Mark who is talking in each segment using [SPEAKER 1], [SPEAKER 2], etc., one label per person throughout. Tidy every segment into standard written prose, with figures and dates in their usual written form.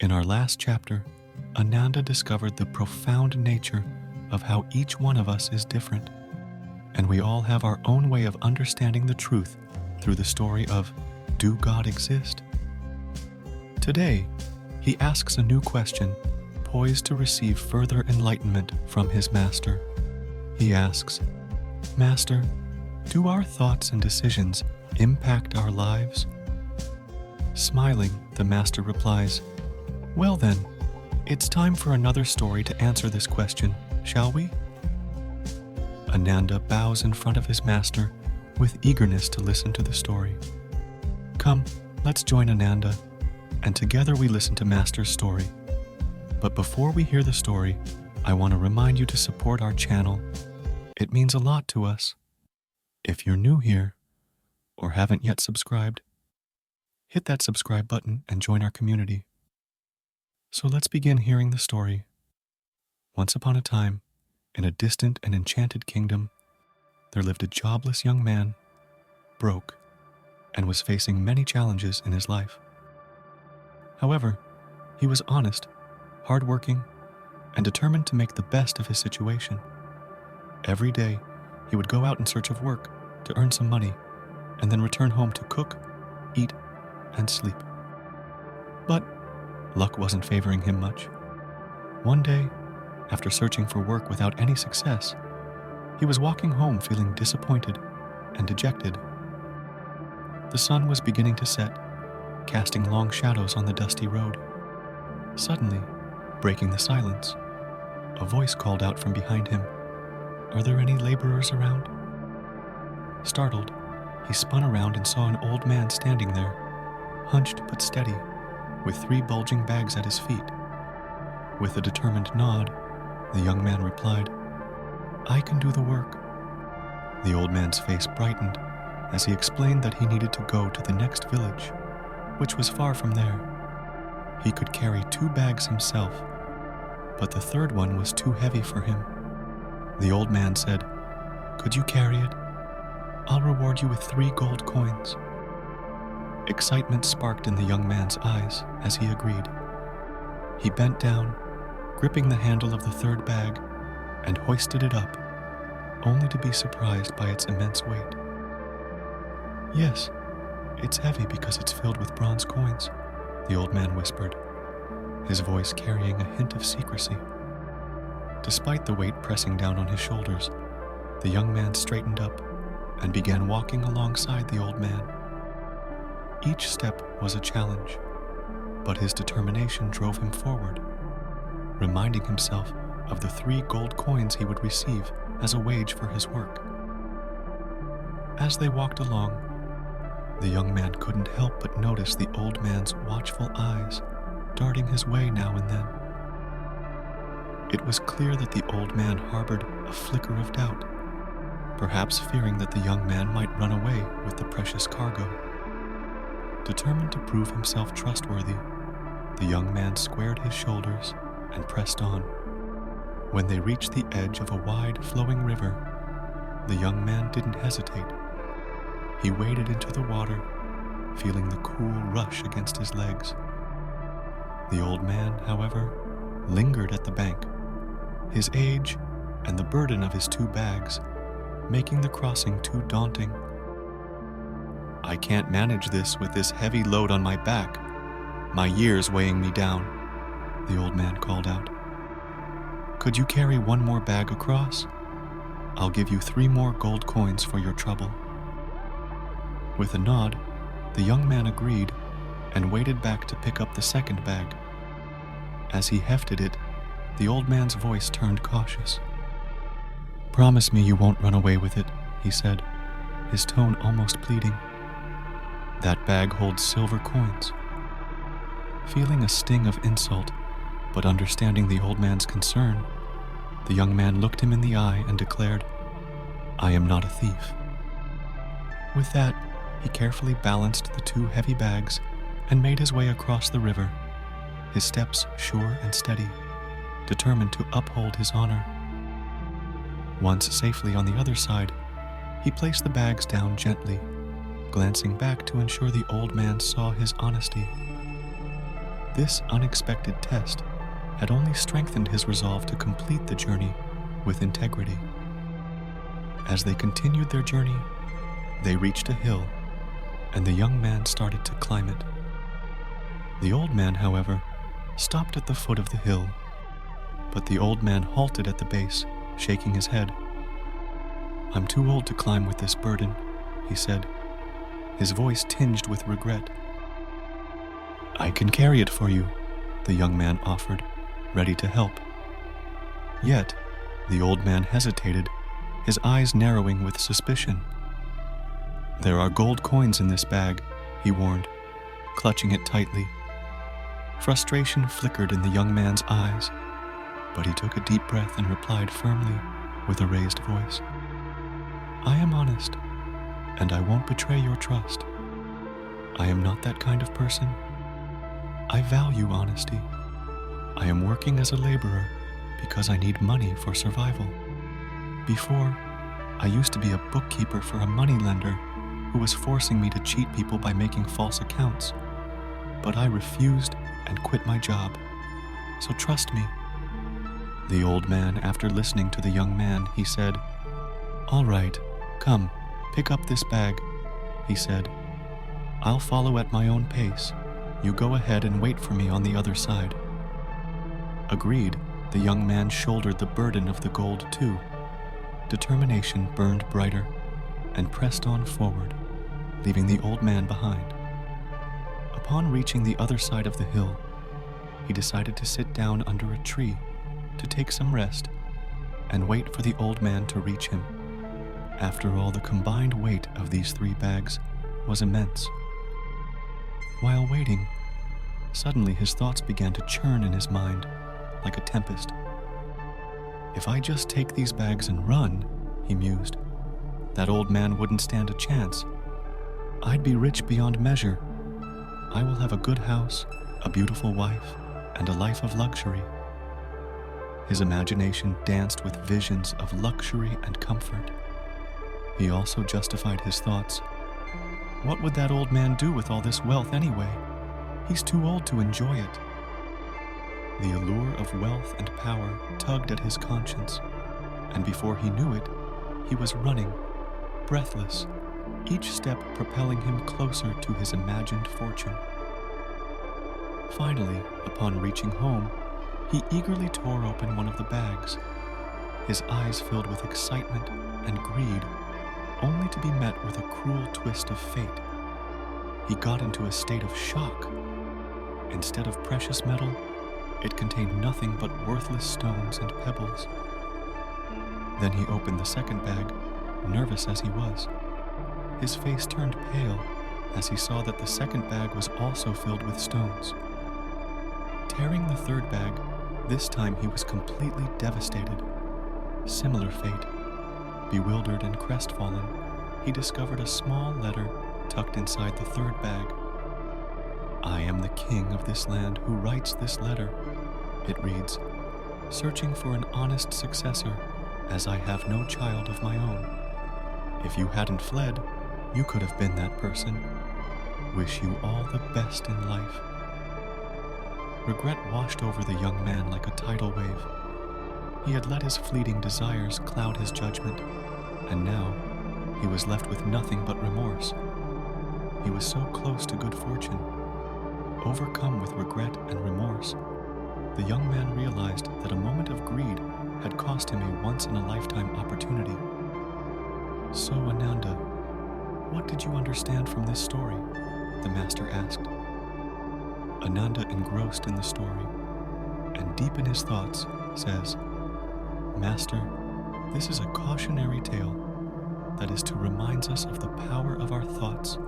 [SPEAKER 1] In our last chapter, Ananda discovered the profound nature of how each one of us is different, and we all have our own way of understanding the truth through the story of Do God Exist? Today, he asks a new question, poised to receive further enlightenment from his master. He asks, Master, do our thoughts and decisions impact our lives? Smiling, the master replies, Well then, it's time for another story to answer this question, shall we? Ananda bows in front of his master with eagerness to listen to the story. Come, let's join Ananda, and together we listen to Master's story. But before we hear the story, I want to remind you to support our channel. It means a lot to us. If you're new here, or haven't yet subscribed, hit that subscribe button and join our community. So let's begin hearing the story. Once upon a time, in a distant and enchanted kingdom, there lived a jobless young man, broke, and was facing many challenges in his life. However, he was honest, hardworking, and determined to make the best of his situation. Every day, he would go out in search of work to earn some money, and then return home to cook, eat, and sleep. But luck wasn't favoring him much. One day, after searching for work without any success, he was walking home feeling disappointed and dejected. The sun was beginning to set, casting long shadows on the dusty road. Suddenly, breaking the silence, a voice called out from behind him, Are there any laborers around? Startled, he spun around and saw an old man standing there, hunched but steady, with 3 bulging bags at his feet. With a determined nod, the young man replied, I can do the work. The old man's face brightened as he explained that he needed to go to the next village, which was far from there. He could carry 2 bags himself, but the 3rd one was too heavy for him. The old man said, Could you carry it? I'll reward you with 3 gold coins. Excitement sparked in the young man's eyes as he agreed. He bent down, gripping the handle of the 3rd bag, and hoisted it up, only to be surprised by its immense weight. Yes, it's heavy because it's filled with bronze coins, the old man whispered, his voice carrying a hint of secrecy. Despite the weight pressing down on his shoulders, the young man straightened up and began walking alongside the old man. Each step was a challenge, but his determination drove him forward, reminding himself of the 3 gold coins he would receive as a wage for his work. As they walked along, the young man couldn't help but notice the old man's watchful eyes darting his way now and then. It was clear that the old man harbored a flicker of doubt, perhaps fearing that the young man might run away with the precious cargo. Determined to prove himself trustworthy, the young man squared his shoulders and pressed on. When they reached the edge of a wide, flowing river, the young man didn't hesitate. He waded into the water, feeling the cool rush against his legs. The old man, however, lingered at the bank, his age and the burden of his 2 bags making the crossing too daunting. I can't manage this with this heavy load on my back, my years weighing me down, the old man called out. Could you carry 1 more bag across? I'll give you 3 more gold coins for your trouble. With a nod, the young man agreed and waded back to pick up the 2nd bag. As he hefted it, the old man's voice turned cautious. Promise me you won't run away with it, he said, his tone almost pleading. That bag holds silver coins. Feeling a sting of insult, but understanding the old man's concern, the young man looked him in the eye and declared, I am not a thief. With that, he carefully balanced the 2 heavy bags and made his way across the river, his steps sure and steady, determined to uphold his honor. Once safely on the other side, he placed the bags down gently, glancing back to ensure the old man saw his honesty. This unexpected test had only strengthened his resolve to complete the journey with integrity. As they continued their journey, they reached a hill, and the young man started to climb it. The old man, however, stopped at the foot of the hill, but the old man halted at the base, shaking his head. "I'm too old to climb with this burden," he said, his voice tinged with regret. "I can carry it for you," the young man offered, ready to help. Yet, the old man hesitated, his eyes narrowing with suspicion. "There are gold coins in this bag," he warned, clutching it tightly. Frustration flickered in the young man's eyes, but he took a deep breath and replied firmly with a raised voice, "I am honest, and I won't betray your trust. I am not that kind of person. I value honesty. I am working as a laborer because I need money for survival. Before, I used to be a bookkeeper for a moneylender who was forcing me to cheat people by making false accounts. But I refused and quit my job. So trust me." The old man, after listening to the young man, he said, "All right, come, pick up this bag," he said. "I'll follow at my own pace. You go ahead and wait for me on the other side." Agreed, the young man shouldered the burden of the gold too. Determination burned brighter and pressed on forward, leaving the old man behind. Upon reaching the other side of the hill, he decided to sit down under a tree to take some rest and wait for the old man to reach him. After all, the combined weight of these 3 bags was immense. While waiting, suddenly his thoughts began to churn in his mind like a tempest. "If I just take these bags and run," he mused, "that old man wouldn't stand a chance. I'd be rich beyond measure. I will have a good house, a beautiful wife, and a life of luxury." His imagination danced with visions of luxury and comfort. He also justified his thoughts. What would that old man do with all this wealth anyway? He's too old to enjoy it. The allure of wealth and power tugged at his conscience, and before he knew it, he was running, breathless, each step propelling him closer to his imagined fortune. Finally, upon reaching home, he eagerly tore open one of the bags, his eyes filled with excitement and greed, only to be met with a cruel twist of fate. He got into a state of shock. Instead of precious metal, it contained nothing but worthless stones and pebbles. Then he opened the second bag, nervous as he was. His face turned pale as he saw that the second bag was also filled with stones. Tearing the third bag, this time he was completely devastated. Similar fate. Bewildered and crestfallen, he discovered a small letter tucked inside the third bag. "I am the king of this land who writes this letter," it reads, "searching for an honest successor, as I have no child of my own. If you hadn't fled, you could have been that person. Wish you all the best in life." Regret washed over the young man like a tidal wave. He had let his fleeting desires cloud his judgment, and now he was left with nothing but remorse. He was so close to good fortune. Overcome with regret and remorse, the young man realized that a moment of greed had cost him a once-in-a-lifetime opportunity. "So, Ananda, what did you understand from this story?" the master asked. Ananda, engrossed in the story and deep in his thoughts, says, "Master, this is a cautionary tale that is to remind us of the power of our thoughts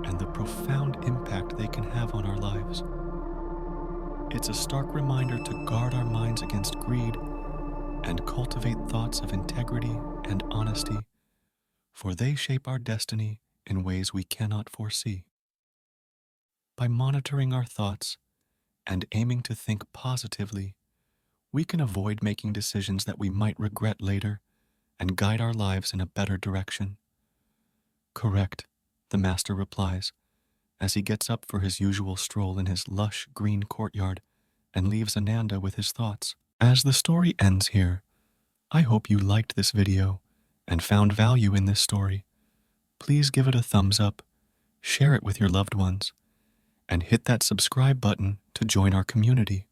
[SPEAKER 1] and the profound impact they can have on our lives. It's a stark reminder to guard our minds against greed and cultivate thoughts of integrity and honesty, for they shape our destiny in ways we cannot foresee. By monitoring our thoughts and aiming to think positively, we can avoid making decisions that we might regret later and guide our lives in a better direction." "Correct," the master replies, as he gets up for his usual stroll in his lush green courtyard and leaves Ananda with his thoughts. As the story ends here, I hope you liked this video and found value in this story. Please give it a thumbs up, share it with your loved ones, and hit that subscribe button to join our community.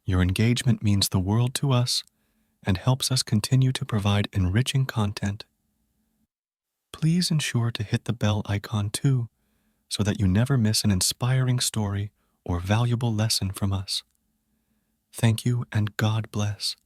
[SPEAKER 1] Your engagement means the world to us and helps us continue to provide enriching content. Please ensure to hit the bell icon too, so that you never miss an inspiring story or valuable lesson from us. Thank you and God bless.